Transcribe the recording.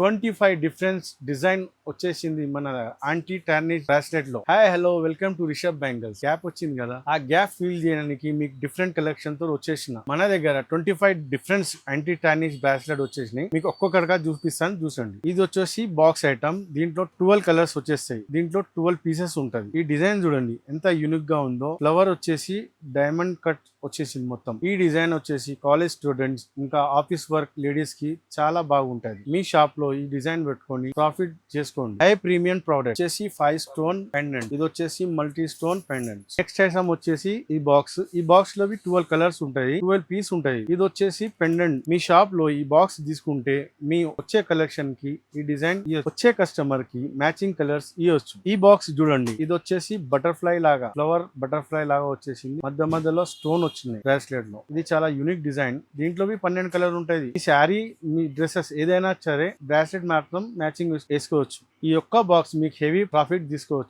25 difference design వచ్చేసింది మన anti tarnish bracelet లో. Hi hello welcome to Rishabh bangles. Gap వచ్చింది కదా, ఆ గ్యాప్ ఫీల్ చేయడానికి మీకు డిఫరెంట్ కలెక్షన్ తో వచ్చేసిన మన దగ్గర 25 డిఫరెన్స్ యాంటీ టార్నిష్ బ్రాస్లెట్ వచ్చేసినాయి. మీకు ఒక్కొక్కటిగా చూపిస్తాను, చూసండి. ఇది వచ్చేసి బాక్స్ ఐటమ్. దీంట్లో 12 కలర్స్ వచ్చేస్తాయి. దీంట్లో 12 పీసెస్ ఉంటది. ఈ డిజైన్ చూడండి ఎంత యూనిక్ గా ఉందో. ఫ్లవర్ వచ్చేసి డైమండ్ కట్ వచ్చేసింది మొత్తం. ఈ డిజైన్ వచ్చేసి కాలేజ్ స్టూడెంట్స్ ఇంకా ఆఫీస్ వర్క్ లేడీస్ కి చాలా బాగుంటది. మీ షాప్ లో ఈ డిజైన్ పెట్టుకొని ప్రాఫిట్ చేసుకోండి. హై ప్రీమియం ప్రోడక్ట్ వచ్చేసి 5 స్టోన్ పెండెంట్. ఇది వచ్చేసి multi stone pendant. Next item వచ్చేసి ఈ బాక్స్. ఈ బాక్స్ లో 12 కలర్స్ ఉంటాయి, 12 పీస్ ఉంటాయి. ఇది వచ్చేసి పెండెంట్. మీ షాప్ లో ఈ బాక్స్ తీసుకుంటే మీ వచ్చే కలెక్షన్ కి ఈ డిజైన్ వచ్చే కస్టమర్ కి మ్యాచింగ్ కలర్స్ ఇవ్వచ్చు. ఈ బాక్స్ చూడండి, ఇది వచ్చేసి బటర్ఫ్లై లాగా, ఫ్లవర్ బటర్ఫ్లై లాగా వచ్చేసింది. మధ్యలో స్టోన్ వచ్చింది బ్రాస్లెట్ లో. ఇది చాలా యూనిక్ డిజైన్. దీంట్లో 12 కలర్ ఉంటాయి. ఈ శారీ మీ డ్రెస్సెస్ ఏదైనా సరే బ్రాస్లెట్ మాత్రం మ్యాచింగ్ వేసుకోవచ్చు. ఈ ఒక్క బాక్స్ మీకు హెవీ ప్రాఫిట్ తీసుకోవచ్చు.